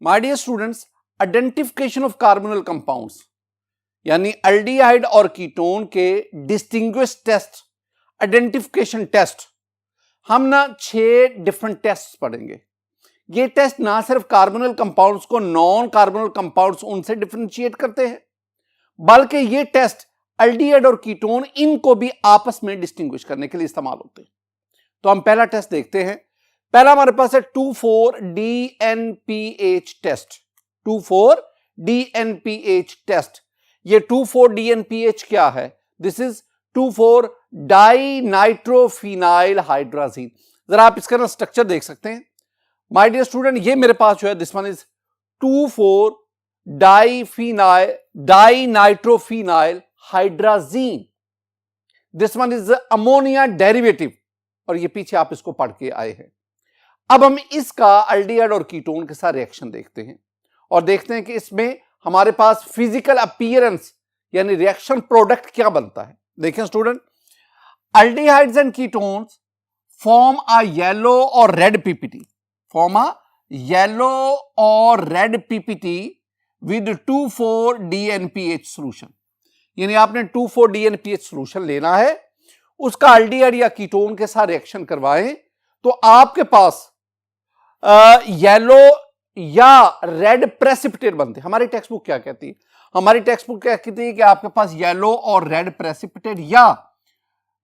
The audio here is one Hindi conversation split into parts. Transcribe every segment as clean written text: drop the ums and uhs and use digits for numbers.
My dear students, identification of carbonyl compounds यानी एल्डिहाइड और कीटोन के डिस्टिंग्विश टेस्ट, आइडेंटिफिकेशन टेस्ट, हम ना 6 डिफरेंट टेस्ट पढ़ेंगे। ये टेस्ट ना सिर्फ कार्बोनिल कंपाउंड्स को नॉन कार्बोनिल कंपाउंड्स उनसे डिफरेंशिएट करते हैं, बल्कि ये टेस्ट एल्डिहाइड और कीटोन इनको भी आपस में डिस्टिंग्विश करने के लिए इस्तेमाल होते हैं। तो हम पहला टेस्ट देखते हैं। पहला हमारे पास है 2,4-DNPH टेस्ट। 2,4-DNPH test. ये 2,4-DNPH क्या है? This is two four dinitrophenyl hydrazine. जरा आप इसका ना स्ट्रक्चर देख सकते हैं माय डियर स्टूडेंट। ये मेरे पास जो है this one is two four dinitrophenyl hydrazine. This one is ammonia derivative और ये पीछे आप इसको पढ़ के आए हैं। अब हम इसका एल्डिहाइड और कीटोन के साथ रिएक्शन देखते हैं और देखते हैं कि इसमें हमारे पास फिजिकल अपीयरेंस यानी रिएक्शन प्रोडक्ट क्या बनता है। देखें student, aldehydes and ketones form a yellow or red PPT, form a yellow or red PPT with 2,4-DNPH solution. यानी आपने 2,4-DNPH सॉल्यूशन लेना है, उसका एल्डिहाइड या कीटोन के साथ रिएक्शन करवाएं तो आपके पास येलो या रेड प्रेसिपिटेट बनते। हमारी टेक्स्ट बुक क्या कहती है? हमारी टेक्स्ट बुक क्या कहती है कि आपके पास येलो और रेड प्रेसिपिटेट या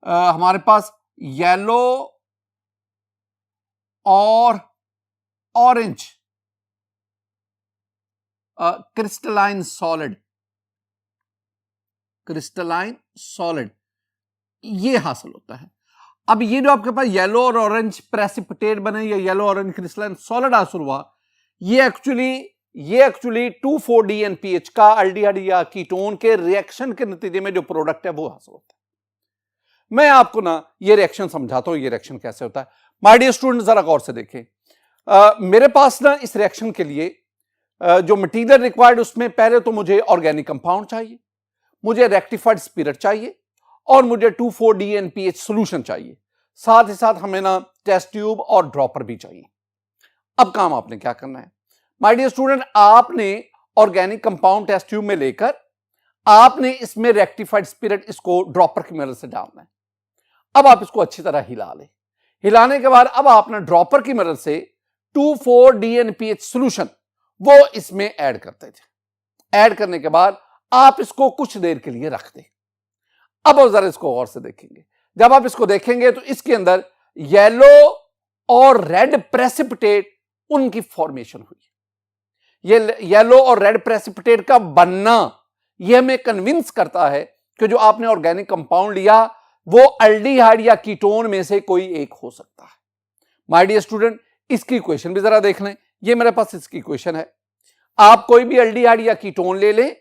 हमारे पास येलो और orange crystalline solid, crystalline solid ये हासिल होता है। अब ये जो आपके पास येलो और ऑरेंज प्रेसिपिटेट बने या येलो ऑरेंज क्रिस्टलाइन सॉलिड हासिल हुआ, ये एक्चुअली 2,4-DNPH का एल्डिहाइड या कीटोन के रिएक्शन के नतीजे में जो प्रोडक्ट है वो हासिल होता है। मैं आपको ना ये रिएक्शन समझाता हूं, ये रिएक्शन कैसे होता है। माय डियर स्टूडेंट जरा गौर से देखें। मेरे पास ना इस रिएक्शन के लिए जो मटीरियल रिक्वायर्ड उसमें पहले तो मुझे ऑर्गेनिक कंपाउंड चाहिए, मुझे रेक्टिफाइड स्पिरिट चाहिए और मुझे 2,4-DNPH सॉल्यूशन चाहिए। साथ ही साथ हमें ना टेस्ट ट्यूब और ड्रॉपर भी चाहिए। अब काम आपने क्या करना है माय डियर स्टूडेंट, आपने ऑर्गेनिक कंपाउंड टेस्ट ट्यूब में लेकर आपने इसमें रेक्टिफाइड स्पिरिट इसको ड्रॉपर की मदद से डालना है। अब आप इसको अच्छी तरह हिला लें। हिलाने के बाद अब आपने ड्रॉपर की मदद से 2,4-DNPH सॉल्यूशन वो इसमें ऐड करते थे। ऐड करने के बाद आप इसको कुछ देर के लिए रख दें। अब आप जरा इसको गौर से देखेंगे। जब आप इसको देखेंगे तो इसके अंदर येलो और रेड प्रेसिपिटेट उनकी फॉर्मेशन हुई। ये येलो और रेड प्रेसिपिटेट का बनना यह हमें कन्विंस करता है कि जो आपने ऑर्गेनिक कंपाउंड लिया वो एल्डिहाइड या कीटोन में से कोई एक हो सकता है। माय डियर स्टूडेंट, इसकी इक्वेशन भी जरा देख लें। ये मेरे पास इसकी इक्वेशन है। आप कोई भी एल्डिहाइड या कीटोन ले लें,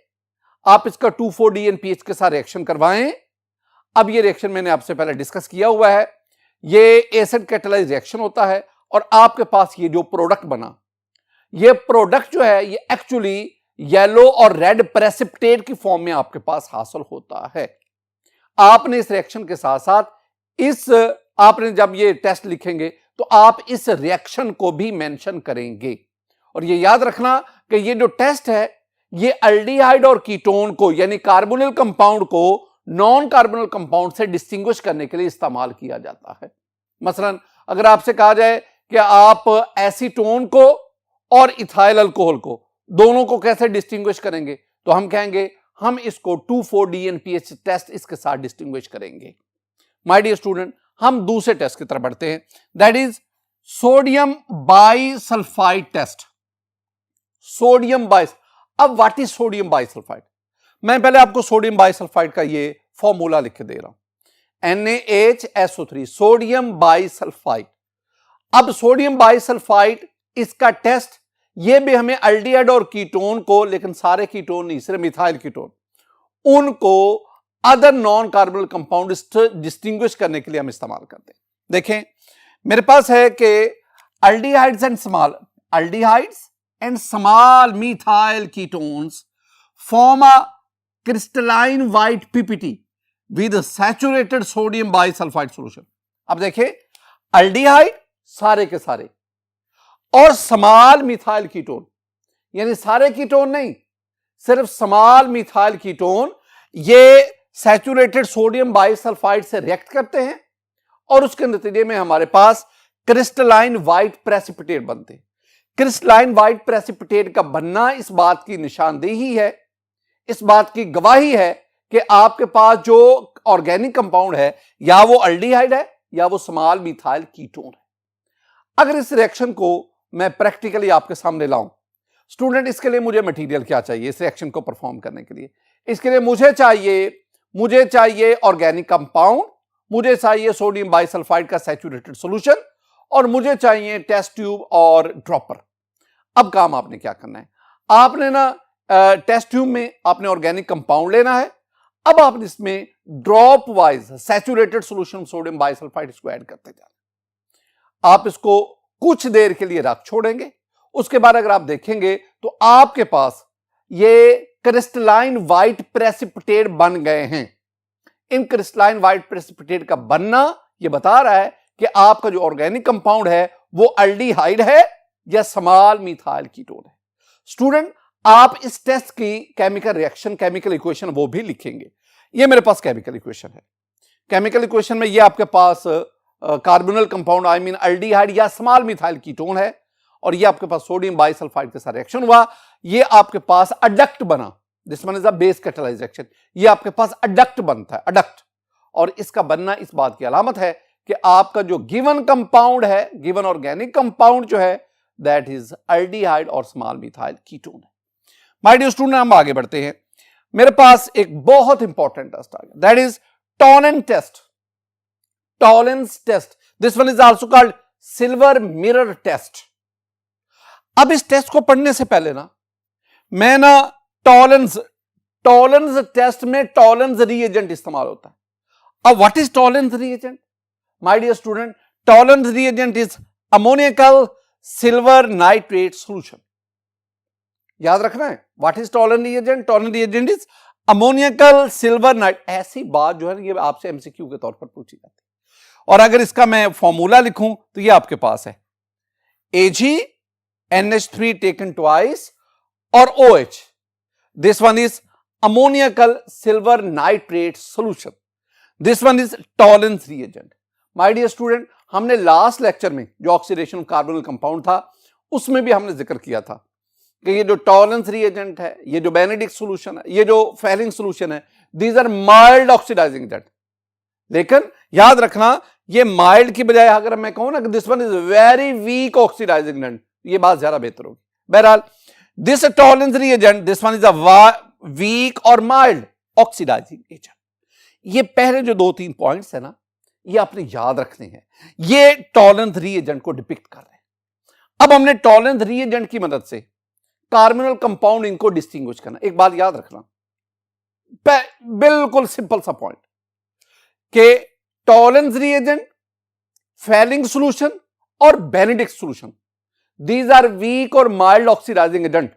आप इसका 2,4-DNPH के साथ रिएक्शन करवाएं। अब ये रिएक्शन मैंने आपसे पहले डिस्कस किया हुआ है। ये एसिड कैटालाइज रिएक्शन होता है और आपके पास ये जो प्रोडक्ट बना, ये प्रोडक्ट जो है ये actually yellow or red precipitate की फॉर्म में आपके पास हासिल होता है। आपने इस रिएक्शन के साथ साथ आपने जब ये टेस्ट लिखेंगे तो आप इस रिएक्शन को भी मेंशन करेंगे। और ये याद रखना कि ये जो टेस्ट है ये एल्डिहाइड और कीटोन को यानी कार्बोनिल कंपाउंड को नॉन कार्बोनिल कंपाउंड से डिस्टिंग्विश करने के लिए इस्तेमाल किया जाता है। मसलन अगर आपसे कहा जाए कि आप एसीटोन को और इथाइल अल्कोहल को दोनों को कैसे डिस्टिंग्विश करेंगे, तो हम कहेंगे हम इसको 2,4-DNPH टेस्ट इसके साथ डिस्टिंग्विश करेंगे। माय डियर स्टूडेंट, हम दूसरे टेस्ट की तरफ बढ़ते हैं, that is sodium bisulphite test. Sodium बाइस अब व्हाट इज सोडियम बाइसल्फाइड? मैं पहले आपको सोडियम बाइसल्फाइड का ये फॉर्मूला लिख के दे रहा हूं, NaHSO3 सोडियम बाइसल्फाइड। अब सोडियम बाइसल्फाइड इसका टेस्ट ये भी हमें एल्डिहाइड और कीटोन को, लेकिन सारे कीटोन नहीं, सिर्फ मिथाइल कीटोन, उनको other non carbonyl compound distinguish करने के लिए हम इस्तेमाल करते हैं। देखें मेरे पास है कि aldehydes and small methyl ketones form a crystalline white PPT with saturated sodium bisulphide solution. अब देखें एल्डिहाइड सारे के सारे और स्मॉल मिथाइल कीटोन यानी सारे कीटोन नहीं, सिर्फ स्मॉल मिथाइल कीटोन ये सैचुरेटेड सोडियम बाइसल्फाइड से रिएक्ट करते हैं और उसके नतीजे में हमारे पास क्रिस्टलाइन व्हाइट प्रेसिपिटेट बनते हैं। क्रिस्टलाइन व्हाइट प्रेसिपिटेट का बनना इस बात की निशानदेही है, इस बात की गवाही है कि आपके पास जो ऑर्गेनिक कंपाउंड है या वो अल्डिहाइड है या वो स्मॉल मिथाइल कीटोन है। अगर इस रिएक्शन को मैं प्रैक्टिकली आपके सामने लाऊं, स्टूडेंट, इसके लिए मुझे मटेरियल क्या चाहिए इस रिएक्शन को परफॉर्म करने के लिए? इसके लिए मुझे चाहिए ऑर्गेनिक कंपाउंड, मुझे चाहिए सोडियम बाइसल्फाइड का सैचुरेटेड सॉल्यूशन और मुझे चाहिए टेस्ट ट्यूब और ड्रॉपर। अब काम आपने क्या करना है, आपने ना टेस्ट ट्यूब में आपने ऑर्गेनिक कंपाउंड लेना है। अब आप इसमें drop wise saturated solution sodium bisulphide इसको ऐड करते जाना। आप इसको कुछ देर के लिए रख छोड़ेंगे, उसके बाद अगर आप देखेंगे तो आपके पास ये क्रिस्टलाइन व्हाइट प्रेसिपिटेट बन गए हैं। इन क्रिस्टलाइन व्हाइट प्रेसिपिटेट का बनना यह बता रहा है कि आपका जो ऑर्गेनिक कंपाउंड है वो अल्डिहाइड है या स्मॉल मिथाइल कीटोन है। स्टूडेंट, आप इस टेस्ट की केमिकल रिएक्शन, केमिकल इक्वेशन वो भी लिखेंगे। ये मेरे पास केमिकल इक्वेशन है। केमिकल इक्वेशन में ये आपके पास carbonyl compound I mean aldehyde या स्मॉल मिथाइल कीटोन है और ये आपके पास सोडियम बाइसल्फाइड के साथ रिएक्शन हुआ, ये आपके पास अडक्ट बना। This one is a base catalyse reaction. ये आपके पास अडक्ट बनता है, अडक्ट, और इसका बनना इस बात की अलामत है कि आपका जो गिवन कंपाउंड है, गिवन ऑर्गेनिक कंपाउंड जो है दैट इज अल्डिहाइड और स्मॉल मिथाइल कीटोन है। माय डियर स्टूडेंट, हम आगे बढ़ते हैं। मेरे पास एक बहुत इंपॉर्टेंट टेस्ट आ गया, that is Tollens test. Tollens test, this one is also called silver mirror test. अब इस टेस्ट को पढ़ने से पहले ना मैं ना टॉलेंस टेस्ट में टॉलेंस रिएजेंट इस्तेमाल होता है। अब what is Tollens reagent? My dear student, Tollens reagent is ammoniacal silver nitrate solution. याद रखना है, what is Tollens reagent? Tollens reagent is ammoniacal silver नाइट। ऐसी बात जो है ये आपसे एमसीक्यू के तौर पर पूछी जाती है। और अगर इसका मैं फॉर्मूला लिखूं तो ये आपके पास है AgNH3 टेकन ट्वाइस और OH। This one is ammoniacal silver nitrate solution. This one is Tollens reagent. My dear student, हमने लास्ट लेक्चर में जो ऑक्सीडेशन ऑफ कार्बोनिल कंपाउंड था उसमें भी हमने जिक्र किया था कि ये जो टॉलेंस रिएजेंट है, ये जो बेनेडिक्ट सॉल्यूशन है, ये जो फेलिंग सॉल्यूशन है, these are mild oxidising agent. लेकिन याद रखना, ये माइल्ड की बजाय अगर मैं कहूं ना कि this one is very weak oxidising agent, ये बात ज्यादा बेहतर होगी। बहरहाल, this Tollens reagent, this one is a weak और माइल्ड ऑक्सीडाइजिंग एजेंट। ये पहले जो 2-3 पॉइंट्स है ना, ये आपने याद रखने हैं। ये टॉलेंस रिएजेंट को डिपिक्ट कर रहे हैं। अब हमने टॉलेंस रिएजेंट की मदद से कार्बोनिल कंपाउंड इनको डिस्टिंग्विश करना। एक बात याद रखना, बिल्कुल सिंपल सा पॉइंट कि टॉलेंस रिएजेंट, फेलिंग सॉल्यूशन और Benedict solution, these are weak और माइल्ड ऑक्सीडाइजिंग एजेंट।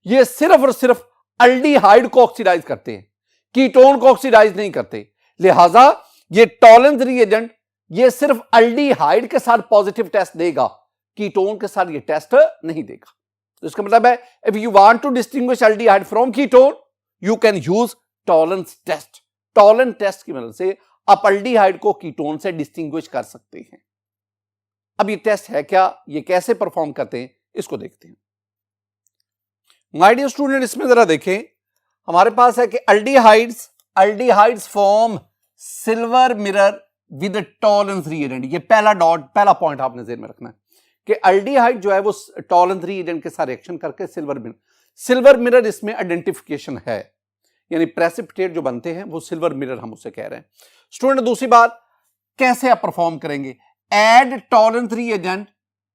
ये सिर्फ और सिर्फ अल्डिहाइड को ऑक्सीडाइज करते हैं, कीटोन को ऑक्सीडाइज नहीं करते। लिहाजा ये टॉलेंस रिएजेंट ये सिर्फ अल्डिहाइड के साथ पॉजिटिव टेस्ट देगा, कीटोन के साथ ये टेस्ट नहीं देगा। तो इसका मतलब है, if you want to distinguish aldehyde from ketone, you can use Tollens test. Tollens test की मदद से आप अल्डिहाइड को कीटोन से डिस्टिंग्विश कर सकते हैं। अब ये टेस्ट है क्या, ये कैसे परफॉर्म करते हैं, इसको देखते हैं। माय डियर स्टूडेंट, इसमें जरा देखें, हमारे पास है कि aldehydes form silver mirror with Tollens reagent. ये पहला पहला पॉइंट आपने ज़हन में रखना है कि अल्डिहाइड जो है वो टॉलेंस रिएजेंट के साथ रिएक्शन करके सिल्वर मिरर इसमें आइडेंटिफिकेशन है, यानी प्रेसिपिटेट जो बनते हैं वो सिल्वर मिरर हम उसे कह रहे हैं। स्टूडेंट, दूसरी बात, कैसे आप परफॉर्म करेंगे? Add Tollens reagent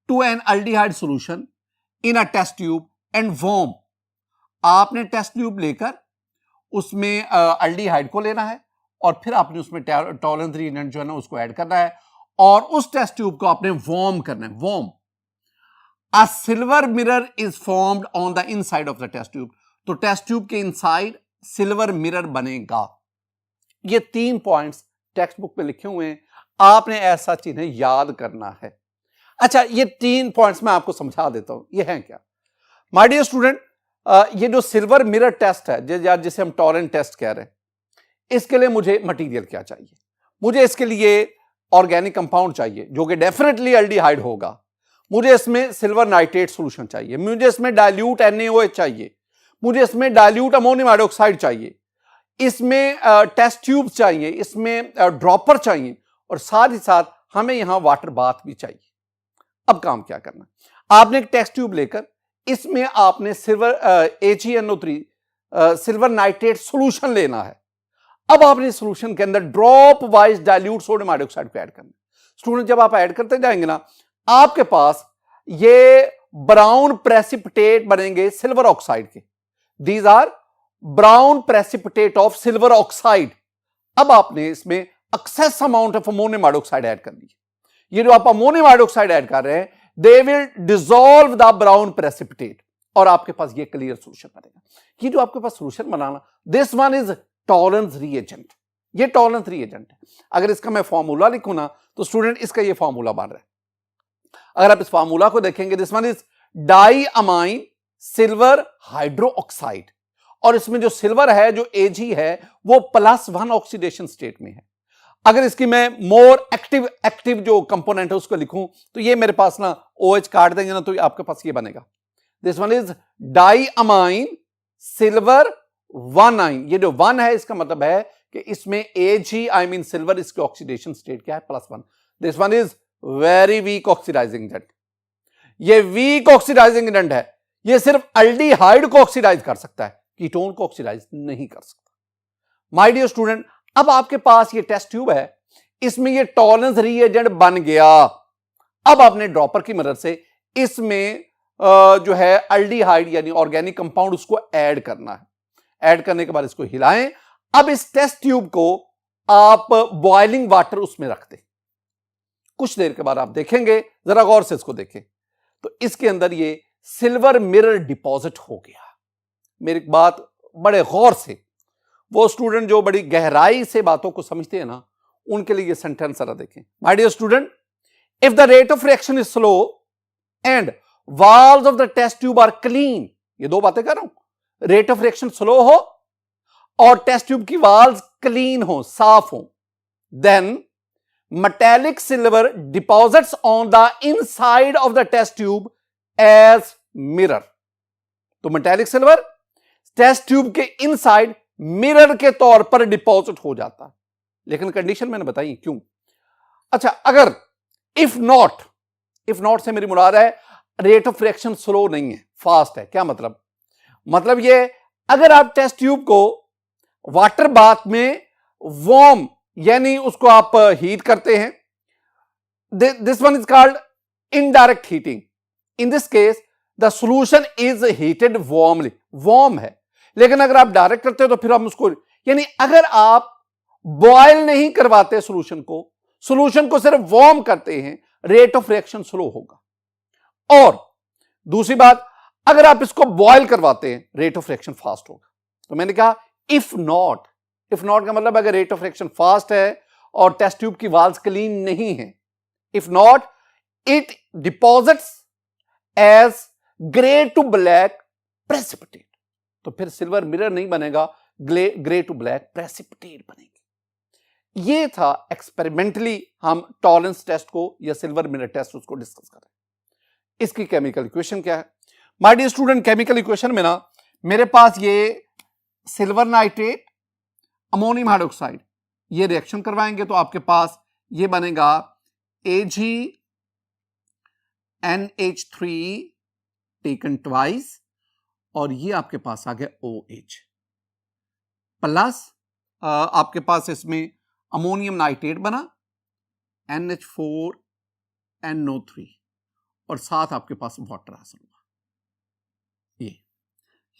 to an aldehyde solution in a test tube and warm. आपने टेस्ट ट्यूब लेकर उसमें अल्डिहाइड को लेना है और फिर आपने उसमें टॉलेंस रिएजेंट जो है ना उसको ऐड करना है और उस टेस्ट ट्यूब को आपने वार्म करना है। Warm, a silver mirror is formed on the inside of the test tube. तो टेस्ट ट्यूब के इनसाइड सिल्वर मिरर बनेगा। ये 3 पॉइंट्स टेक्स्ट बुक में लिखे हुए हैं, आपने ऐसा चीजें याद करना है। अच्छा, ये 3 पॉइंट्स मैं आपको समझा देता हूं, ये हैं क्या? माय डियर स्टूडेंट, ये जो सिल्वर मिरर टेस्ट है जिसे हम टॉरेंट टेस्ट कह रहे हैं, इसके लिए मुझे मटेरियल क्या चाहिए? मुझे इसके लिए ऑर्गेनिक कंपाउंड चाहिए जो कि डेफिनेटली एल्डिहाइड होगा। मुझे इसमें सिल्वर नाइट्रेट सॉल्यूशन चाहिए, मुझे इसमें डाइल्यूट NaOH चाहिए, मुझे इसमें डाइल्यूट अमोनियम हाइड्रोक्साइड चाहिए, इसमें टेस्ट ट्यूब चाहिए, इसमें ड्रॉपर चाहिए, और साथ ही साथ हमें यहां वाटर बाथ भी चाहिए। अब काम क्या करना, आपने एक टेस्ट ट्यूब लेकर इसमें आपने silver AgNO3 silver nitrate solution लेना है। अब आपने सॉल्यूशन के अंदर dropwise dilute sodium hydroxide को ऐड करना। स्टूडेंट, जब आप ऐड करते जाएंगे ना, आपके पास ये ब्राउन प्रेसिपिटेट बनेंगे सिल्वर ऑक्साइड के। These are brown precipitate of silver oxide. अब आपने इसमें excess amount of ammonium hydroxide add कर दी। ये जो आप अमोनियम हाइड्रोक्साइड ऐड कर रहे हैं, they will dissolve the brown precipitate, और आपके पास ये क्लियर सॉल्यूशन बनेगा। ये जो आपके पास सॉल्यूशन बनाना, this one is tolerance reagent. ये टॉलरेंस रिएजेंट है। अगर इसका मैं फॉर्मूला लिखूं ना, तो स्टूडेंट इसका ये फॉर्मूला बन रहा है। अगर आप इस फॉर्मूला को देखेंगे, this one is die amine silver hydroxide, और इसमें जो सिल्वर है, जो Ag है, वो +1 ऑक्सीडेशन स्टेट में है। अगर इसकी मैं मोर एक्टिव जो कंपोनेंट है उसको लिखूं, तो ये मेरे पास ना OH काट देंगे ना, तो आपके पास ये बनेगा, this one is die amine silver 1 ये जो 1 है, इसका मतलब है कि इसमें Ag आई मीन सिल्वर, इसकी ऑक्सीडेशन स्टेट क्या है, +1। This one is very weak oxidising agent. ये वीक ऑक्सीडाइजिंग एजेंट है। ये सिर्फ एल्डिहाइड को ऑक्सीडाइज कर सकता है, कीटोन को ऑक्सीडाइज नहीं कर सकता। माय डियर स्टूडेंट, अब आपके पास ये टेस्ट ट्यूब है, इसमें ये टॉलरेंस रिएजेंट बन गया। अब आपने ड्रॉपर की मदद से इसमें जो है एल्डिहाइड यानी ऑर्गेनिक कंपाउंड उसको ऐड करना है। ऐड करने के बाद इसको हिलाएं। अब इस टेस्ट ट्यूब को आप बॉइलिंग वाटर उसमें रख दें। कुछ देर के बाद आप देखेंगे, जरा गौर से इसको देखें, तो इसके अंदर ये सिल्वर मिरर डिपॉजिट हो गया। मेरी बात बड़े गौर से, वो स्टूडेंट जो बड़ी गहराई से बातों को समझते हैं ना, उनके लिए ये सेंटेंस जरा देखें। My dear student, if the rate of reaction is slow and valves of the test tube are clean, ये दो बातें कर रहा हूं, रेट ऑफ रिएक्शन स्लो हो और टेस्ट ट्यूब की वाल्व्स क्लीन हो, साफ हो, then metallic silver deposits on the inside of the test tube as mirror। तो metallic silver टेस्ट ट्यूब के इनसाइड मिरर के तौर पर डिपॉजिट हो जाता है। लेकिन कंडीशन मैंने बताई क्यों। अच्छा, अगर इफ नॉट से मेरी मुराद है रेट ऑफ रिएक्शन स्लो नहीं है, फास्ट है। क्या मतलब? मतलब ये, अगर आप टेस्ट ट्यूब को वाटर बाथ में वार्म यानी उसको आप हीट करते हैं, this one is called indirect heating. In this case the solution is heated warmly, warm है। लेकिन अगर आप डायरेक्ट करते हो तो फिर हम उसको, यानी अगर आप बॉयल नहीं करवाते सॉल्यूशन को सिर्फ वार्म करते हैं, रेट ऑफ रिएक्शन स्लो होगा। और दूसरी बात, अगर आप इसको बॉयल करवाते हैं, रेट ऑफ रिएक्शन फास्ट होगा। तो मैंने कहा इफ नॉट का मतलब अगर रेट ऑफ रिएक्शन फास्ट है और टेस्ट ट्यूब की वाल्व्स क्लीन नहीं है, if not it deposits as grey to black precipitate, तो फिर सिल्वर मिरर नहीं बनेगा, ग्रे टू ब्लैक प्रेसिपिटेट बनेगी। ये था एक्सपेरिमेंटली हम टॉलरेंस टेस्ट को या सिल्वर मिरर टेस्ट उसको डिस्कस कर रहे हैं। इसकी केमिकल इक्वेशन क्या है? My dear student, chemical equation में ना मेरे पास ये सिल्वर नाइट्रेट अमोनियम हाइड्रोक्साइड ये रिएक्शन करवाएंगे तो आपके पास ये बनेगा AgNH3 टेकन ट्वाइस, और ये आपके पास आ गया OH प्लस आपके पास इसमें अमोनियम नाइट्रेट बना NH4NO3, और साथ आपके पास वाटर हासिल हुआ। ये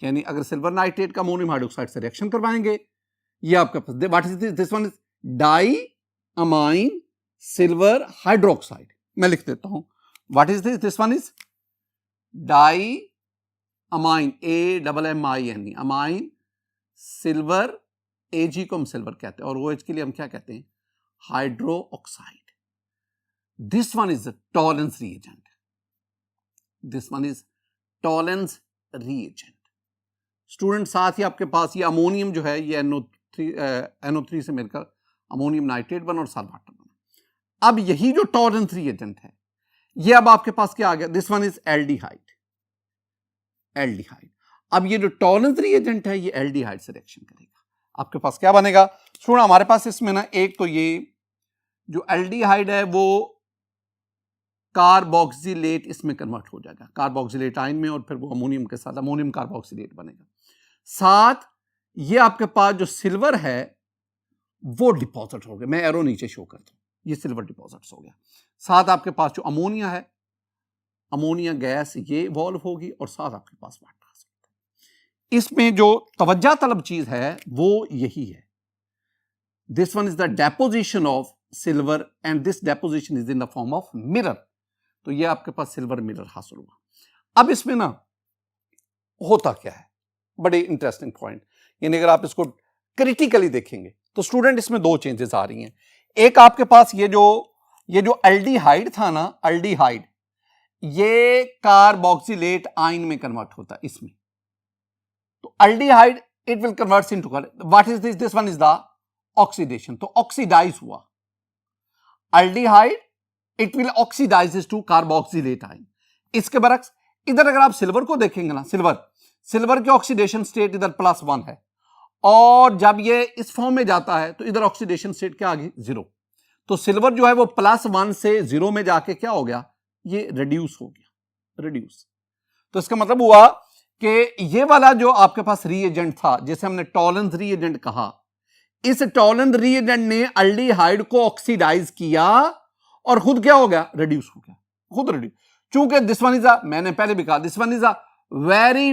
यानी अगर सिल्वर नाइट्रेट का अमोनियम हाइड्रोक्साइड से रिएक्शन करवाएंगे, ये आपके पास what is this one is die amine silver hydroxide. मैं लिख देता हूं, what is this one is die amine, AMMINE amine silver, Ag को हम सिल्वर कहते हैं और OH के लिए हम क्या कहते हैं, hydro oxide. This one is tolerance reagent, this one is tolerance reagent. Student साथ ही आपके पास ये अमोनियम जो है ये NO3 से मिलकर अमोनियम नाइट्रेट बना और साथ वाटर बना। अब यही जो टॉलरेंस रीएजेंट है ये अब आपके पास क्या आ गया, दिस वन इज एल्डिहाइड। अब ये जो टॉलरेंस रीएजेंट है ये एल्डिहाइड से रिएक्शन करेगा, आपके पास क्या बनेगा स्टूडेंट, हमारे पास इसमें ना एक तो ये जो एल्डिहाइड है वो कार्बोक्सिलेट इसमें कन्वर्ट हो जाएगा, कार्बोक्सिलेट आयन में, और फिर वो अमोनियम के साथ अमोनियम कार्बोक्सिलेट बनेगा। साथ ये आपके पास जो सिल्वर है वो डिपॉजिट हो गया, मैं एरो नीचे शो करता हूं, ये सिल्वर डिपॉजिट्स हो गया। साथ आपके पास जो अमोनिया है, अमोनिया गैस ये इवॉल्व होगी, और साथ आपके पास वाटर। इसमें जो तवज्जो तलब चीज है वो यही है, this one is the deposition of silver and this deposition is in the form of mirror. तो ये आपके पास सिल्वर मिरर हासिल हुआ। अब इसमें ना होता क्या है, बड़े इंटरेस्टिंग पॉइंट, यानी अगर आप इसको क्रिटिकली देखेंगे तो स्टूडेंट इसमें दो चेंजेस आ रही हैं। एक आपके पास ये जो एल्डिहाइड था ना, एल्डिहाइड ये कार्बोक्सिलेट आयन में कन्वर्ट होता है इसमें, तो aldehyde it will convert into, what is this one is the oxidation, तो ऑक्सीडाइज हुआ aldehyde, it will oxidise to carboxylate ion. इसके बरक्स इधर अगर आप सिल्वर को देखेंगे ना, सिल्वर की ऑक्सीडेशन स्टेट इधर +1 है, और जब ये इस फॉर्म में जाता है तो इधर ऑक्सीडेशन स्टेट क्या आ गई 0। तो सिल्वर जो है वो +1 से 0 में जाके क्या हो गया, ये रिड्यूस हो गया, रिड्यूस। तो इसका मतलब हुआ कि ये वाला जो आपके पास रीएजेंट था जिसे हमने टॉलरेंस रीएजेंट कहा, इस टॉलरेंस रीएजेंट ने एल्डिहाइड को ऑक्सीडाइज किया और खुद क्या हो गया, रिड्यूस हो गया, खुद रिड्यूस। चूंकि दिस वन इज मैंने पहले भी कहा this one is a very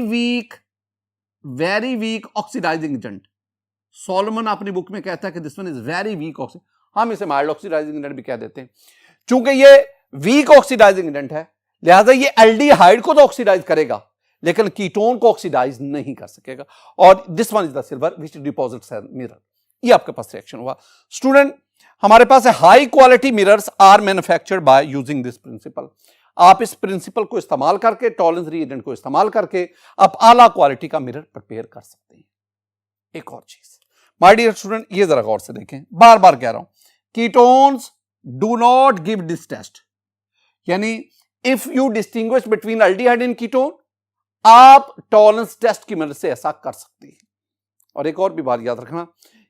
weak oxidising agent. Solomon अपनी बुक में कहता है कि this one is very weak oxidising, हम इसे माइल्ड ऑक्सीडाइजिंग एजेंट भी कह देते हैं। चूंकि ये वीक ऑक्सीडाइजिंग एजेंट है लिहाजा ये एल्डिहाइड को तो ऑक्सीडाइज करेगा लेकिन कीटोन को ऑक्सीडाइज नहीं कर सकेगा, और this one is the silver which deposits in mirror. ये आपके पास रिएक्शन हुआ। स्टूडेंट हमारे पास है high quality mirrors are manufactured by using this principle. आप इस प्रिंसिपल को इस्तेमाल करके, टॉलरेंस रीएजेंट को इस्तेमाल करके आप आला क्वालिटी का मिरर प्रिपेयर कर सकते हैं। एक और चीज माय डियर स्टूडेंट, ये जरा गौर से देखें, बार बार कह रहा हूं, ketones do not give this test, यानी if you distinguish between aldehyde and ketone, आप टॉलरेंस टेस्ट की मदद से ऐसा कर सकते हैं। और एक और भी बात याद रखना,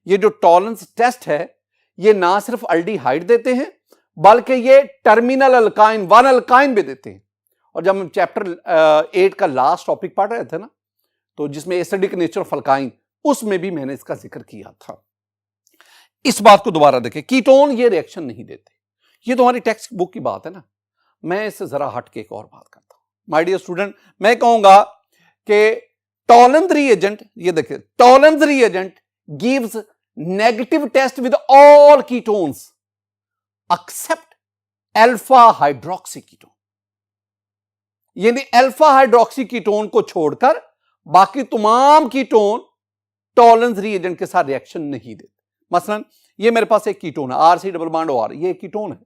ये जो टॉलरेंस टेस्ट है ये ना सिर्फ एल्डिहाइड देते हैं बल्कि ये टर्मिनल अल्काइन, 1 अल्काइन भी देते हैं। और जब हम चैप्टर 8 का लास्ट टॉपिक पढ़ रहे थे ना, तो जिसमें एसिडिक नेचर ऑफ अल्काइन, उसमें भी मैंने इसका जिक्र किया था। इस बात को दोबारा देखें, कीटोन ये रिएक्शन नहीं देते, ये तो हमारी टेक्स्ट बुक की बात है ना। मैं इससे जरा हट के एक और बात करता हूं माय डियर स्टूडेंट, मैं कहूंगा कि टॉलरेंस रीएजेंट, ये देखिए Tollens reagent gives negative test with all ketones except alpha hydroxy ketone, यानी अल्फा हाइड्रोक्सी कीटोन को छोड़कर बाकी तमाम कीटोन टॉलरेंस रीएजेंट के साथ रिएक्शन नहीं देते। मसलन ये मेरे पास एक कीटोन है RC+R, ये एक कीटोन है,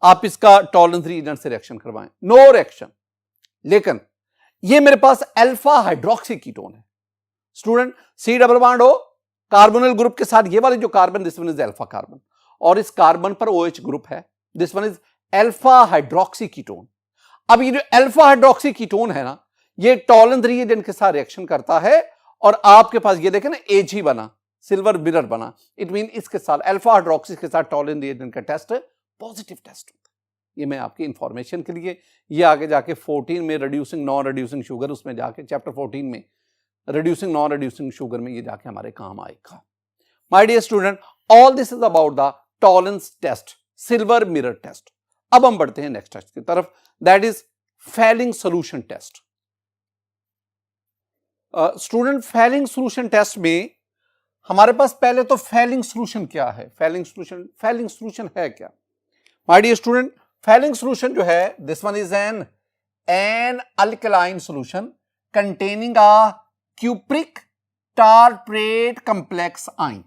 आप इसका टॉलरेंस रीएजेंट से रिएक्शन करवाएं, नो रिएक्शन। लेकिन ये मेरे पास अल्फा हाइड्रोक्सी कीटोन है स्टूडेंट, C+O कार्बोनिल ग्रुप के साथ ये वाली जो carbon, this one is alpha carbon, और इस कार्बन पर OH ग्रुप है, this one is alpha hydroxy ketone. अब ये जो अल्फा हाइड्रोक्सी कीटोन है ना, ये टॉलरेंस रीएजेंट के साथ रिएक्शन करता है, और आपके पास ये देखें ना Ag बना, सिल्वर मिरर बना, इट मीन इसके साथ अल्फा हाइड्रोक्सी के साथ टॉलरेंस रीएजेंट का टेस्ट पॉजिटिव टेस्ट होता है। ये मैं आपकी इंफॉर्मेशन के लिए, ये आगे जाके 14 में रिड्यूसिंग नॉन रिड्यूसिंग शुगर, उसमें जाके चैप्टर 14 में रिड्यूसिंग नॉन रिड्यूसिंग शुगर में ये जाके हमारे काम आएगा। My dear student, all this is about the Tollens test, silver mirror test. अब हम बढ़ते हैं नेक्स्ट टेस्ट की तरफ, that is Fehling solution test. Student Fehling solution test में हमारे पास पहले तो फेलिंग सोल्यूशन क्या है, फेलिंग सोल्यूशन है क्या? My dear student, Fehling solution जो है, this one is an alkaline solution containing a cupric tartrate complex ion.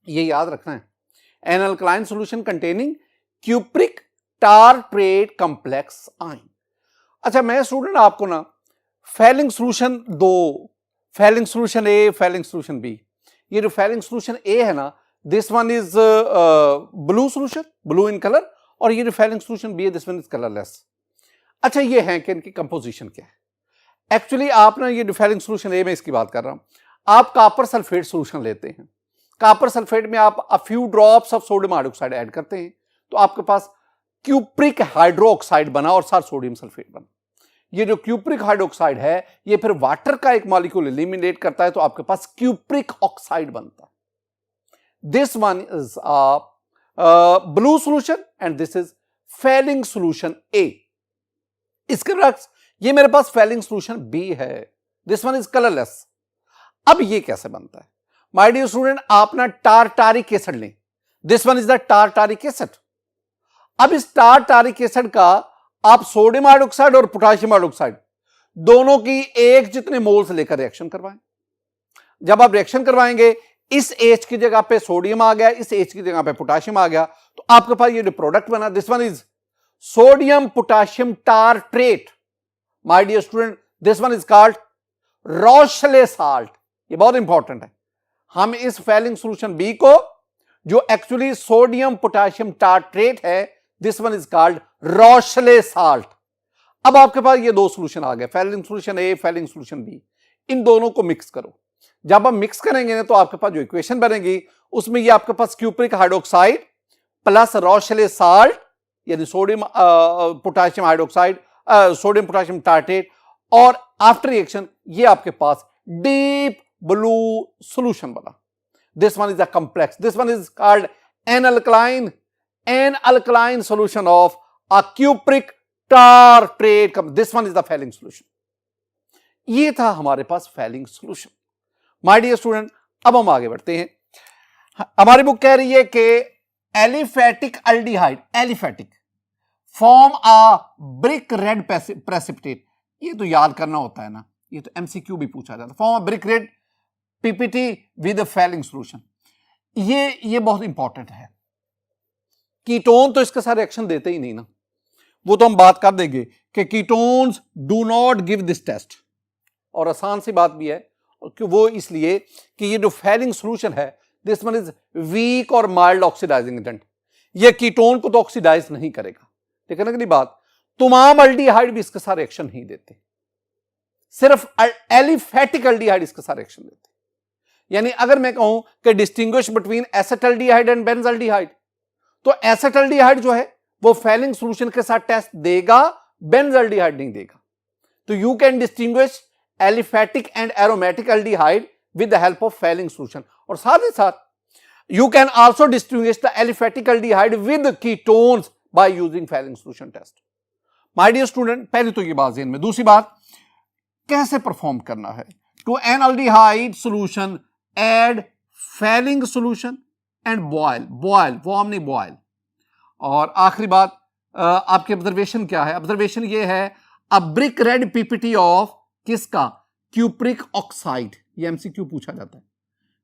ये याद रखना है, an alkaline solution containing cupric tartrate complex ion. अच्छा, मैं स्टूडेंट आपको ना फैलिंग सोल्यूशन दो, Fehling solution A, Fehling solution B. ये जो फैलिंग सोल्यूशन ए है ना, this one is blue solution, blue in colour, और ये जो फैलिंग सोल्यूशन बी है, दिस वन इज कलरलेस। अच्छा, ये है कि इनकी कंपोजिशन क्या है। एक्चुअली आप ना, ये जो फैलिंग सोल्यूशन ए में इसकी बात कर रहा हूं, आप कॉपर सल्फेट सोल्यूशन लेते हैं, कॉपर सल्फेट में आप a few drops of sodium hydroxide add करते हैं, तो आपके पास क्यूप्रिक हाइड्रोक्साइड बना और साथ सोडियम सल्फेट बना। ये जो क्यूप्रिक हाइड्रोक्साइड है, ये फिर वाटर का एक मॉलिक्यूल एलिमिनेट करता है, तो आपके पास क्यूप्रिक ऑक्साइड बनता है। This one is blue solution and this is Fehling solution A. इसके बरक्स ये मेरे पास फैलिंग सोल्यूशन बी है, दिस वन इज कलरलेस। अब ये कैसे बनता है? माय डियर स्टूडेंट, आप ना टारटारिक एसिड लें, this one is the tartaric acid. अब इस टारटारिक एसिड का आप सोडियम हाइड्रोक्साइड और पोटेशियम हाइड्रोक्साइड दोनों की एक जितने मोल्स लेकर रिएक्शन करवाएं। जब आप रिएक्शन करवाएंगे, इस H की जगह पे सोडियम आ गया, इस H की जगह पे पोटेशियम आ गया, तो आपके पास ये जो प्रोडक्ट बना, this one is sodium potassium tartrate. My dear student, this one is called Rochelle salt. ये बहुत इंपॉर्टेंट है। हम इस फैलिंग सोल्यूशन बी को, जो एक्चुअली सोडियम पोटेशियम टारट्रेट है, this one is called Rochelle salt. अब आपके पास ये दो सोल्यूशन आ गए, Fehling solution A, Fehling solution B. इन दोनों को मिक्स करो। जब आप मिक्स करेंगे ना, तो आपके पास जो इक्वेशन बनेगी, उसमें ये आपके पास cupric hydroxide plus Rochelle salt, यानी sodium potassium hydroxide, sodium potassium tartrate, और आफ्टर रिएक्शन ये आपके पास डीप ब्लू सोल्यूशन बना। This one is a complex, this one is called an alkaline solution of a cupric tartrate. This one is the Fehling solution. ये था हमारे पास Fehling solution. My dear student, अब हम आगे बढ़ते हैं। हमारी बुक कह रही है कि aliphatic aldehyde, aliphatic form a brick red precipitate. ये तो याद करना होता है ना, ये तो एमसीक्यू भी पूछा जाता है। Form a brick red PPT with falling solution. ये बहुत इंपॉर्टेंट है। कीटोन तो इसके साथ रिएक्शन देते ही नहीं ना, वो तो हम बात कर देंगे कि ketones do not give this test, और आसान सी बात भी है कि वो इसलिए कि ये जो फैलिंग सोल्यूशन है, दिस वन इज वीक और माइल्ड ऑक्सीडाइजिंग एजेंट। ये कीटोन को तो ऑक्सीडाइज नहीं करेगा। ठीक है ना, अगली बात, तमाम अल्डिहाइड भी इसके साथ रिएक्शन नहीं देते, सिर्फ एलिफेटिक अल्डिहाइड इसके साथ रिएक्शन देते। यानी अगर मैं कहूं कि डिस्टिंग्विश बिटवीन एसेटल्डिहाइड एंड बेंजल्डिहाइड, तो एसेटल्डिहाइड जो है वो फैलिंग सोल्यूशन के साथ टेस्ट देगा, बेंजल्डिहाइड नहीं देगा। तो you can distinguish aliphatic and aromatic aldehyde with the help of Fehling solution, और साथ ही साथ you can also distinguish the aliphatic aldehyde with ketones by using Fehling solution test. My dear student, पहले तो ये बात ज़हन में। दूसरी बात, कैसे परफॉर्म करना है। To an aldehyde solution add Fehling solution and boil, warm नहीं बॉयल। और आखिरी बात, आपकी ऑब्जर्वेशन क्या है? ऑब्जर्वेशन ये है, a brick red PPT of किसका? Cupric oxide. ये एमसीक्यू पूछा जाता है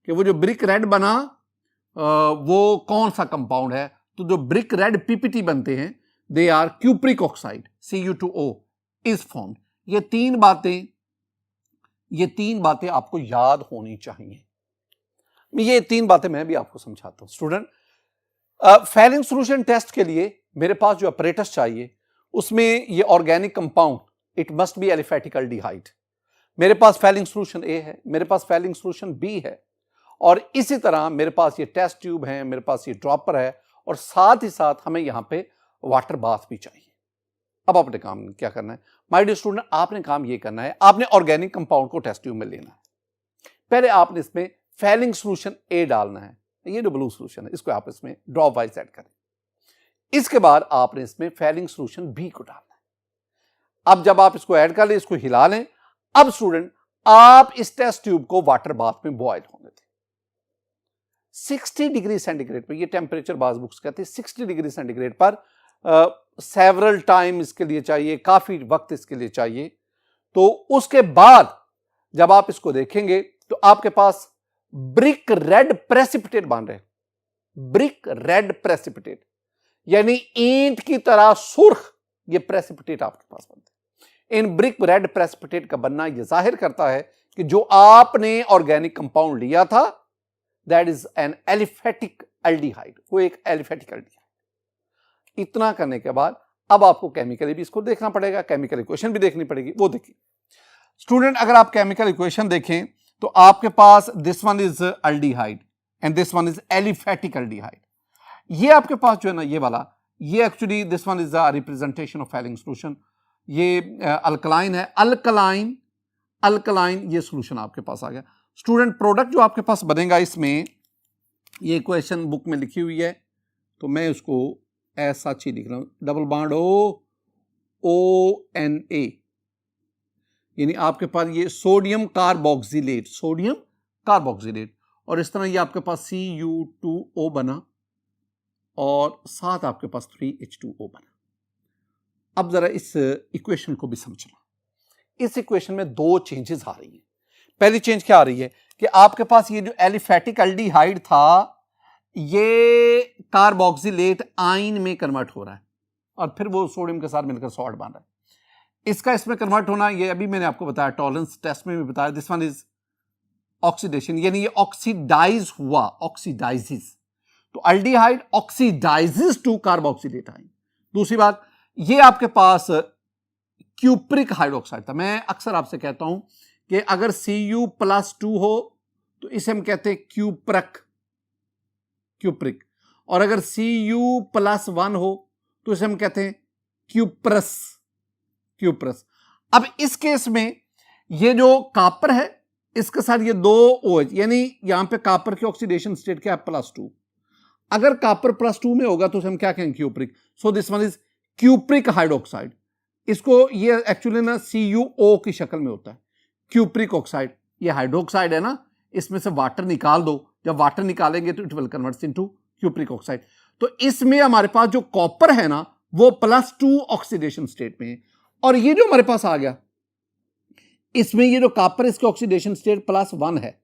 कि वो जो ब्रिक रेड बना वो कौन सा कंपाउंड है। तो जो ब्रिक रेड पीपीटी बनते हैं, they are cupric oxide, Cu2O is formed. ये तीन बातें आपको याद होनी चाहिए। ये तीन बातें मैं भी आपको समझाता हूं स्टूडेंट। फैलिंग सोल्यूशन टेस्ट के लिए मेरे पास जो अपरेटस चाहिए, उसमें ये organic compound, it must be aliphatic aldehyde. मेरे पास फैलिंग सोल्यूशन ए है, मेरे पास फैलिंग सोल्यूशन बी है, और इसी तरह मेरे पास ये टेस्ट ट्यूब है, मेरे पास ये ड्रॉपर है, और साथ ही साथ हमें यहां पे वाटर बाथ भी चाहिए। अब आपने काम क्या करना है माय डियर स्टूडेंट? आपने काम ये करना है, आपने ऑर्गेनिक कंपाउंड को टेस्ट ट्यूब में लेना है। पहले आपने इसमें फैलिंग सोल्यूशन ए डालना है, ये जो ब्लू सोल्यूशन है इसको आप इसमें ड्रॉप वाइज ऐड करें। इसके बाद आपने इसमें फैलिंग सोल्यूशन बी को डालना है। अब जब आप इसको ऐड कर लें, इसको हिला लें। अब स्टूडेंट, आप इस टेस्ट ट्यूब को वाटर बाथ में बॉयल होने दें 60 डिग्री सेंटीग्रेड पर। ये टेम्परेचर बाज बुक्स कहते हैं 60 डिग्री सेंटीग्रेड पर। सेवरल टाइम इसके लिए चाहिए, काफी वक्त इसके लिए चाहिए। तो उसके बाद जब आप इसको देखेंगे तो आपके पास ब्रिक रेड प्रेसिपिटेट बन रहे, ब्रिक रेड प्रेसिपिटेट, यानी ईंट की तरह सुर्ख ये प्रेसिपिटेट आपके पास बनते हैं। इन ब्रिक रेड प्रेसिपिटेट का बनना यह जाहिर करता है कि जो आपने ऑर्गेनिक कंपाउंड लिया था that is an aliphatic aldehyde, वो एक एलिफेटिक एल्डिहाइड। इतना करने के बाद अब आपको केमिकली भी इसको देखना पड़ेगा, केमिकल इक्वेशन भी देखनी पड़ेगी। वो देखिए स्टूडेंट, अगर आप केमिकल इक्वेशन देखें तो आपके पास this one is aldehyde and this one is aliphatic aldehyde. ये आपके पास जो है ना ये वाला, ये actually this one is the representation of Fehling solution. ये अल्कलाइन है, अल्कलाइन अल्कलाइन ये सॉल्यूशन आपके पास आ गया। स्टूडेंट प्रोडक्ट जो आपके पास बनेगा इसमें, ये इक्वेशन बुक में लिखी हुई है तो मैं उसको ऐसा ही लिख रहा हूं, डबल बॉन्ड ONA, यानी आपके पास ये सोडियम कार्बोक्सिलेट, सोडियम कार्बोक्सिलेट, और इस तरह ये आपके पास Cu2O बना और साथ आपके पास 3H2O बना। अब जरा इस इक्वेशन को भी समझना। इस इक्वेशन में दो चेंजेस आ रही हैं। पहली चेंज क्या आ रही है कि आपके पास ये जो एलिफेटिक एल्डिहाइड था ये कार्बोक्सिलेट आयन में कन्वर्ट हो रहा है और फिर वो सोडियम के साथ मिलकर सॉल्ट बन रहा है। इसका इसमें कन्वर्ट होना, ये अभी मैंने आपको बताया, टॉलरेंस टेस्ट में भी बताया, दिस वन इज ऑक्सीडेशन, यानी ये ऑक्सीडाइज हुआ, ऑक्सीडाइजेस। तो aldehyde oxidizes to carboxylate ion. दूसरी बात, ये आपके पास क्यूप्रिक हाइड्रोक्साइड था। मैं अक्सर आपसे कहता हूं कि अगर Cu+2 हो तो इसे हम कहते हैं क्यूप्रक, क्यूप्रिक, और अगर Cu+1 हो तो इसे हम कहते हैं क्यूप्रस, क्यूप्रस। अब इस केस में ये जो कापर है इसके साथ ये दो OH, यानी यहां पे कापर की ऑक्सीडेशन स्टेट क्या है, +2। अगर कापर +2 में होगा तो हम क्या कहेंगे, cupric. So this one is cupric hydroxide. इसको ये एक्चुअली ना CuO की शक्ल में होता है, क्यूप्रिक ऑक्साइड। ये हाइड्रोक्साइड है ना, इसमें से वाटर निकाल दो, जब वाटर निकालेंगे तो it will convert into cupric oxide. तो इसमें हमारे पास जो कॉपर है ना वो +2 ऑक्सीडेशन स्टेट में है, और ये जो हमारे पास आ गया इसमें ये जो कॉपर, इसके ऑक्सीडेशन स्टेट +1 है।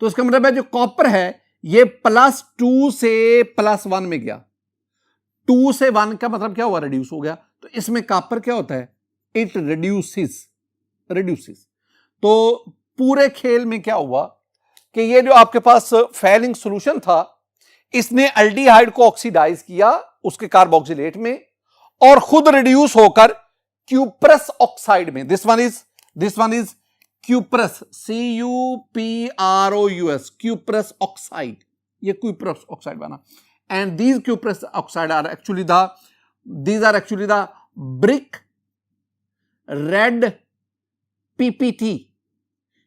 तो इसका मतलब है जो कॉपर है ये +2 से +1 में गया। 2 से 1 का मतलब क्या हुआ, रिड्यूस हो गया। तो इसमें कॉपर क्या होता है, इट रिड्यूसेस, रिड्यूसेस। तो पूरे खेल में क्या हुआ कि ये जो आपके पास फैलिंग सॉल्यूशन था इसने एल्डिहाइड को ऑक्सीडाइज किया उसके कार्बोक्सिलेट में और खुद रिड्यूस होकर क्यूप्रस ऑक्साइड में, this one is cuprous, CuProus, cuprous oxide, ये क्यूप्रस ऑक्साइड बना। And these cuprous oxide are actually the brick red PPT।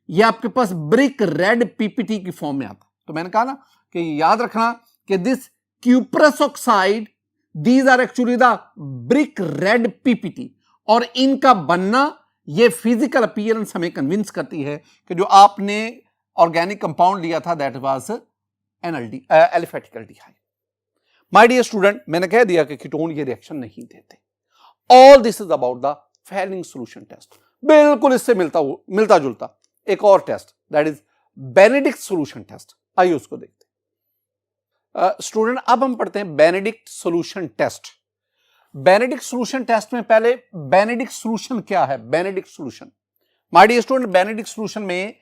ये आपके पास ब्रिक रेड PPT की फॉर्म में आता। तो मैंने कहा ना कि याद रखना कि this cuprous oxide, these are actually the brick red PPT, और इनका बनना, ये फिजिकल अपीयरेंस हमें कन्विंस करती है कि जो आपने ऑर्गेनिक कंपाउंड लिया था that was an aliphatic aldehyde. My dear student, मैंने कह दिया कि कीटोन ये रिएक्शन नहीं देते। All this is about the Fehling solution test. बिल्कुल इससे मिलता जुलता एक और test, that is Benedict solution test. आइए उसको देखते हैं। स्टूडेंट अब हम पढ़ते हैं Benedict solution test. Benedict solution test में पहले बेनेडिक्ट सॉल्यूशन क्या है, Benedict solution. My dear student, Benedict solution में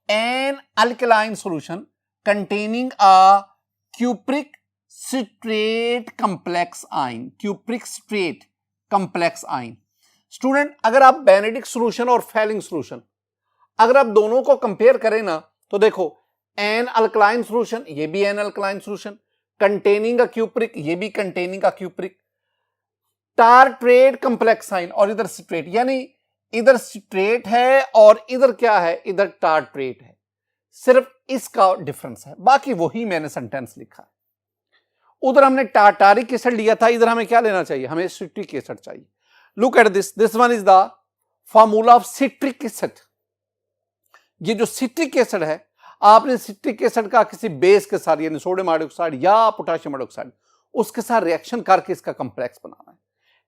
N alkaline solution containing a cupric citrate complex ion, cupric citrate complex ion. Student अगर आप बेनेडिक्ट सॉल्यूशन और फैलिंग सॉल्यूशन अगर आप दोनों को कंपेयर करें ना तो देखो, एन अल्कलाइन सॉल्यूशन, ये भी an alkaline solution, containing a cupric, ये भी containing a cupric, tartrate complex ion, और इधर स्ट्रेट, यानी इधर स्ट्रेट है और इधर क्या है, इधर टार्ट्रेट है। सिर्फ इसका डिफरेंस है, बाकी वही मैंने सेंटेंस लिखा है। उधर हमने टार्टारिक एसिड लिया था, इधर हमें क्या लेना चाहिए, हमें सिट्रिक एसिड चाहिए। Look at this one is the formula of citric acid. ये जो सिट्रिक एसिड है, आपने सिट्रिक एसिड का किसी बेस के साथ, यानी सोडियम हाइड्रोक्साइड या पोटेशियम हाइड्रोक्साइड, उसके साथ रिएक्शन करके इसका कंप्लेक्स बनाना है।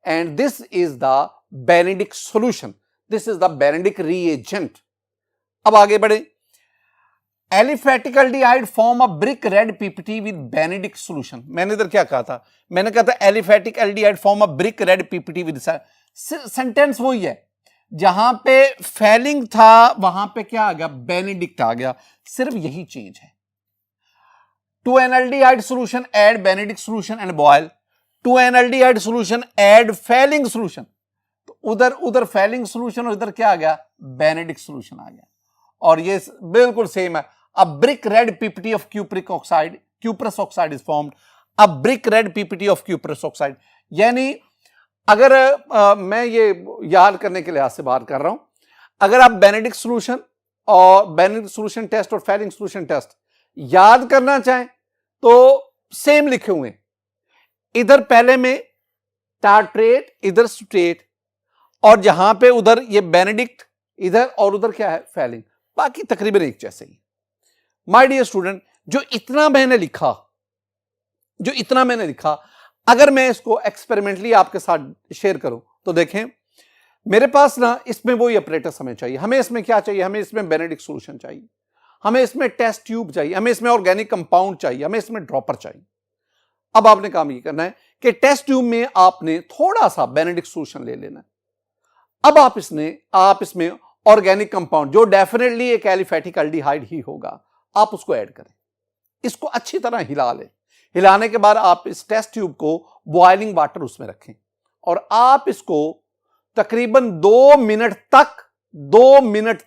And this is the Benedict solution, this is the Benedict reagent. अब आगे बढ़े। Aliphatic aldehyde form a brick red PPT with Benedict solution. मैंने इधर क्या कहा था, मैंने कहा था aliphatic aldehyde form a brick red PPT with, sentence वही है, जहां पे फैलिंग था वहां पे क्या आ गया, बेनेडिक्ट आ गया। सिर्फ यही चीज है। To an aldehyde solution add Benedict solution and boil, to an aldehyde solution add Fehling solution, तो उधर फैलिंग सॉल्यूशन और इधर क्या आ गया, बेनेडिक्ट सॉल्यूशन आ गया। और ये बिल्कुल सेम है। A brick red PPT of cupric oxide, cuprous oxide is formed, a brick red PPT of cuprous oxide. यानी अगर मैं ये याद करने के लिहाज से बात कर रहा हूं, अगर आप बेनेडिक्ट सॉल्यूशन और बेनेडिक्ट सॉल्यूशन टेस्ट और फैलिंग सॉल्यूशन टेस्ट याद करना चाहें तो सेम लिखे हुए, इधर पहले में टार्ट्रेट, इधर स्ट्रेट, और जहां पे उधर ये बेनेडिक्ट इधर और उधर क्या है, फैलिंग, बाकी तकरीबन एक जैसे ही। माय डियर स्टूडेंट, जो इतना मैंने लिखा, अगर मैं इसको एक्सपेरिमेंटली आपके साथ शेयर करूं तो देखें, मेरे पास ना इसमें वही अपरेटस हमें चाहिए। हमें इसमें क्या चाहिए, हमें इसमें बेनेडिक्ट सॉल्यूशन चाहिए, हमें इसमें टेस्ट ट्यूब चाहिए, हमें इसमें ऑर्गेनिक कंपाउंड चाहिए, हमें इसमें ड्रॉपर चाहिए। अब आपने काम ये करना है कि टेस्ट ट्यूब में आपने थोड़ा सा बेनेडिक्ट सॉल्यूशन ले लेना है। अब आप इसमें ऑर्गेनिक कंपाउंड जो डेफिनेटली एक एलिफेटिक एल्डिहाइड ही होगा, आप उसको ऐड करें। इसको अच्छी तरह हिला लें। हिलाने के बाद आप इस टेस्ट ट्यूब को बॉइलिंग वाटर उसमें रखें और आप इसको तकरीबन 2 मिनट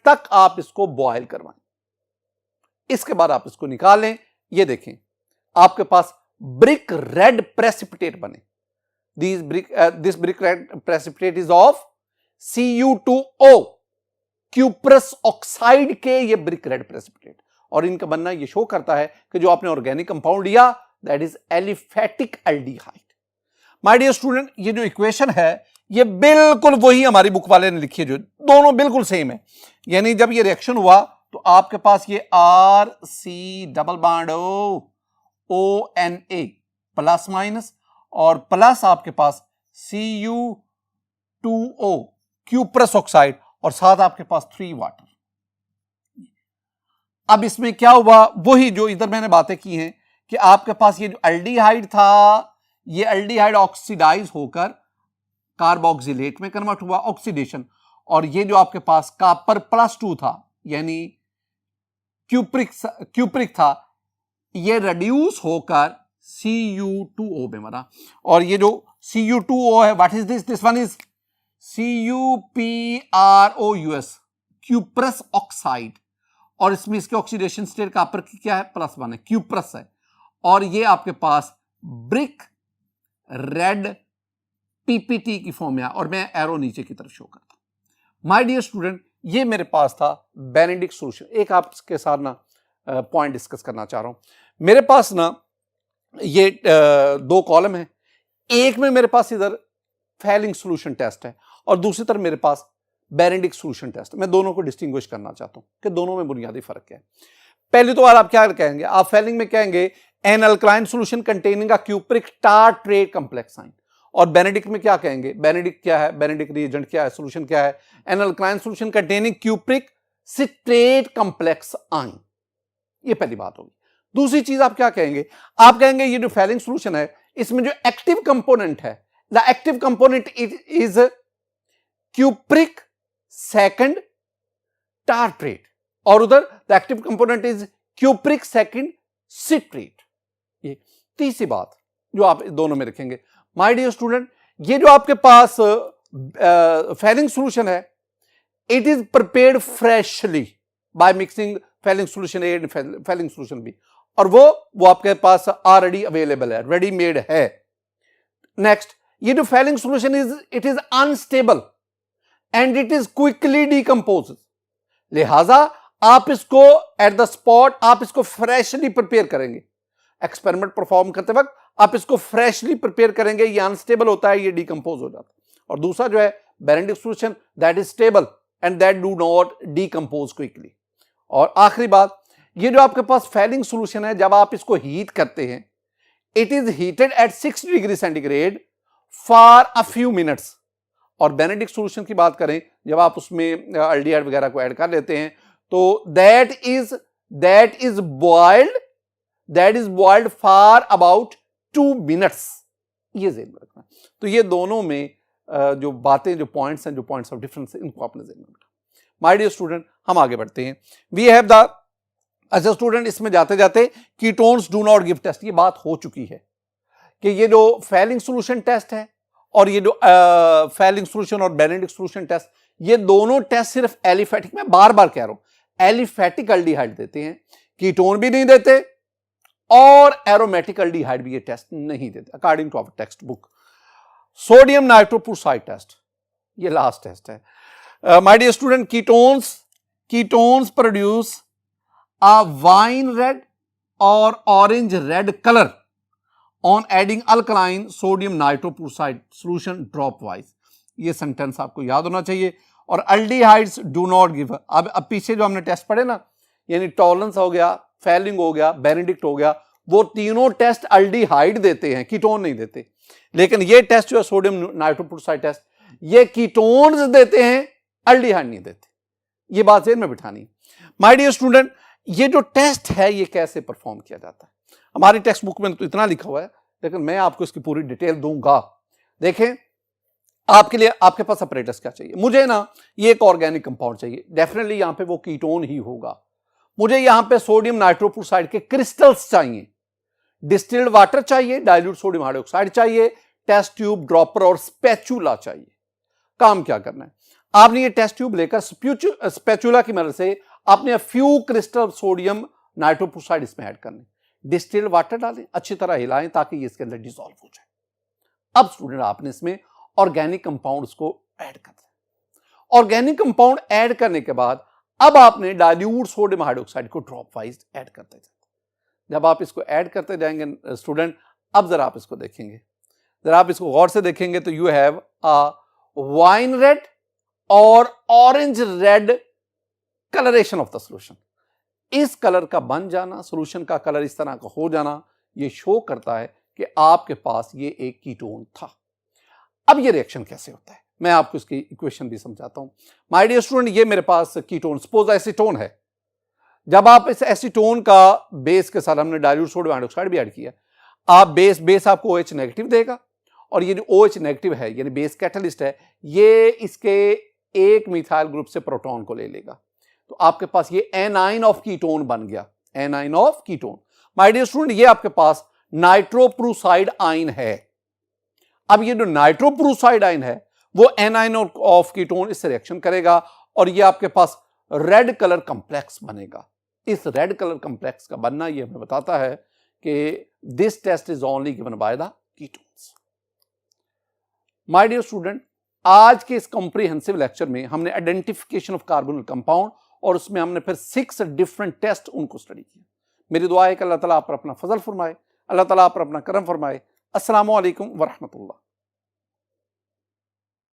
तक आप इसको बॉयल करवाएं। इसके बाद आप इसको निकालें। ये देखें, आपके पास ब्रिक रेड प्रेसिपिटेट बने। This brick red precipitate is of Cu2O, cuprous oxide के ये ब्रिक रेड प्रेसिपिटेट, और इनका बनना ये शो करता है कि जो आपने ऑर्गेनिक कंपाउंड लिया that is aliphatic aldehyde. My dear student, ये जो इक्वेशन है ये बिल्कुल वही हमारी बुक वाले ने लिखी है, जो दोनों बिल्कुल सेम है। यानी जब ये रिएक्शन हुआ तो आपके पास ये RC double bond ONA plus minus, और प्लस आपके पास Cu2O क्यूप्रस ऑक्साइड, और साथ आपके पास 3 वाटर। अब इसमें क्या हुआ, वही जो इधर मैंने बातें की हैं कि आपके पास ये जो एल्डिहाइड था, ये एल्डिहाइड ऑक्सीडाइज होकर कार्बोक्सिलेट में कन्वर्ट हुआ, ऑक्सीडेशन, और ये जो आपके पास कॉपर +2 था यानी क्यूप्रिक था, ये रिड्यूस होकर Cu2O में बना। और ये जो Cu2O है, what is this one is CuProus, cuprous oxide, और इसमें इसके ऑक्सीडेशन स्टेट कॉपर की क्या है, +1 है, क्यूप्रस है, और ये आपके पास ब्रिक रेड पीपीटी की फॉर्म में, और मैं एरो नीचे की तरफ शो करता हूं। माय डियर स्टूडेंट, ये मेरे पास था बेनेडिक्ट सॉल्यूशन। एक आपके साथ ना पॉइंट डिस्कस करना चाह रहा हूं। मेरे पास ना ये 2 कॉलम है, एक में मेरे पास इधर फैलिंग सॉल्यूशन टेस्ट है और दूसरी तरफ मेरे पास बेनेडिक्ट सॉल्यूशन टेस्ट। मैं दोनों को डिस्टिंग्विश करना चाहता हूं कि दोनों में बुनियादी फर्क क्या है। पहली तो आप क्या कहेंगे, आप फैलिंग में कहेंगे an alkaline solution containing a cupric tartrate complex ion, और बेनेडिक्ट में क्या कहेंगे, बेनेडिक्ट क्या है, बेनेडिक्ट रिएजेंट क्या है, सॉल्यूशन क्या है, an alkaline solution containing cupric citrate complex ion. ये पहली बात होगी। दूसरी चीज आप क्या कहेंगे, आप कहेंगे ये जो फैलिंग सॉल्यूशन है इसमें जो एक्टिव कंपोनेंट है, the active component is cupric second tartrate, और उधर the active component is cupric second citrate. ये तीसरी बात जो आप दोनों में रखेंगे। माय डियर स्टूडेंट, ये जो आपके पास फैलिंग सॉल्यूशन है, it is prepared freshly by mixing Fehling solution A and Fehling solution B, और वो आपके पास ऑलरेडी अवेलेबल है, रेडीमेड है। नेक्स्ट, ये जो Fehling solution it is unstable and it is quickly decompose, लिहाजा आप इसको एट द स्पॉट आप इसको फ्रेशली प्रिपेयर करेंगे। एक्सपेरिमेंट परफॉर्म करते वक्त आप इसको फ्रेशली प्रिपेयर करेंगे, ये अनस्टेबल होता है, ये डिकम्पोज हो जाता है। और दूसरा जो है Benedict solution, that is stable and that do not decompose quickly. और आखिरी बात, ये जो आपके पास फैलिंग सॉल्यूशन है, जब आप इसको हीट करते हैं, it is heated at 60 degree centigrade for a few minutes. और बेनेडिक्ट सॉल्यूशन की बात करें, जब आप उसमें एल्डिहाइड वगैरह को ऐड कर लेते हैं तो that is boiled for about 2 minutes. ये ज़हन में रखना। तो ये दोनों में जो बातें, जो पॉइंट्स हैं, जो पॉइंट्स ऑफ डिफरेंस है, इनको आपने ज़हन में रखना। माय डियर स्टूडेंट, हम आगे बढ़ते हैं। वी हैव द, अच्छा स्टूडेंट, इसमें जाते जाते ketones do not give test, ये बात हो चुकी है कि ये जो फेलिंग सोल्यूशन टेस्ट है और ये जो फेलिंग सोल्यूशन और बेनेडिक्ट सोल्यूशन टेस्ट, ये दोनों टेस्ट सिर्फ एलिफेटिक, में बार बार कह रहा हूं, एलिफेटिक एल्डिहाइड देते हैं, कीटोन भी नहीं देते और एरोमेटिक एल्डिहाइड भी ये टेस्ट नहीं देते according to our text book. Sodium nitroprusside test, ये लास्ट टेस्ट है। My dear student, ketones produce a wine red or orange red color on adding alkaline sodium nitroprusside solution drop wise। ये सेंटेंस आपको याद होना चाहिए। और अल्डिहाइड्स डू नॉट गिव, अब पीछे जो हमने टेस्ट पढ़े ना, यानी टॉलरेंस हो गया, फेलिंग हो गया, बेनेडिक्ट हो गया, वो तीनों टेस्ट अल्डिहाइड देते हैं, कीटोन नहीं देते। लेकिन ये टेस्ट जो है सोडियम नाइट्रोपुरसाइड टेस्ट, ये कीटोन्स देते हैं, अल्डिहाइड नहीं देते। ये बात ज़हन में बिठानी। माय डियर स्टूडेंट, ये जो टेस्ट है ये कैसे परफॉर्म किया जाता है, हमारी टेक्स्ट बुक में तो इतना लिखा हुआ है, लेकिन मैं आपको इसकी पूरी डिटेल दूंगा। देखें, आपके लिए आपके पास अपरेटस क्या चाहिए। मुझे ना ये एक ऑर्गेनिक कंपाउंड चाहिए, डेफिनेटली यहां पे वो कीटोन ही होगा। मुझे यहां पे सोडियम नाइट्रोपुरसाइड के क्रिस्टल्स चाहिए, डिस्टिल्ड वाटर चाहिए, डाइल्यूट सोडियम हाइड्रोक्साइड चाहिए, टेस्ट ट्यूब, ड्रॉपर और स्पैचुला चाहिए। काम क्या करना है, आपने ये टेस्ट ट्यूब लेकर स्पैचुला की मदद से आपने फ्यू क्रिस्टल सोडियम नाइट्रोपुरसाइड इसमें ऐड करने, डिस्टिल्ड वाटर डालें, अच्छी तरह हिलाएं ताकि ये इसके अंदर डिसॉल्व हो जाए। अब स्टूडेंट, आपने इसमें ऑर्गेनिक कंपाउंड्स को ऐड कर दिया। ऑर्गेनिक कंपाउंड ऐड करने के बाद अब आपने डाइल्यूट सोडियम हाइड्रोक्साइड को ड्रॉप वाइज ऐड करते जाते। जब आप इसको ऐड करते जाएंगे स्टूडेंट, अब जरा आप इसको देखेंगे, जरा आप इसको गौर से देखेंगे तो you have a wine red और orange red colouration of the solution. इस कलर का बन जाना, सोल्यूशन का कलर इस तरह का हो जाना, ये शो करता है कि आपके पास ये एक कीटोन था। अब ये रिएक्शन कैसे होता है, मैं आपको इसकी इक्वेशन भी समझाता हूं। माय डियर स्टूडेंट, ये मेरे पास कीटोन, सपोज एसीटोन है। जब आप इस एसीटोन का बेस के साथ, हमने डाइल्यूट सोडियम हाइड्रोक्साइड भी ऐड किया, आप बेस आपको OH नेगेटिव देगा, और ये जो OH नेगेटिव है यानी बेस कैटलिस्ट है, ये इसके एक मिथाइल ग्रुप से प्रोटॉन को ले लेगा, तो आपके पास ये एनाइन ऑफ कीटोन बन गया, anion of ketone. My dear student, ये आपके पास नाइट्रोप्रूसाइड आइन है। अब ये जो नाइट्रोप्रूसाइड आइन है वो एनाइन ऑफ कीटोन इससे रिएक्शन करेगा और ये आपके पास रेड कलर कंप्लेक्स बनेगा। इस रेड कलर कंप्लेक्स का बनना ये हमें बताता है कि this test is only given by the ketones. My dear student, आज के इस कॉम्प्रिहेंसिव लेक्चर में हमने आइडेंटिफिकेशन ऑफ कार्बोनिल कंपाउंड और उसमें हमने फिर 6 डिफरेंट टेस्ट उनको स्टडी किया। मेरी दुआ है कि अल्लाह ताला आप पर अपना फजल फरमाए, अल्लाह ताला आप पर अपना करम फरमाए। अस्सलामु अलैकुम व रहमतुल्लाह।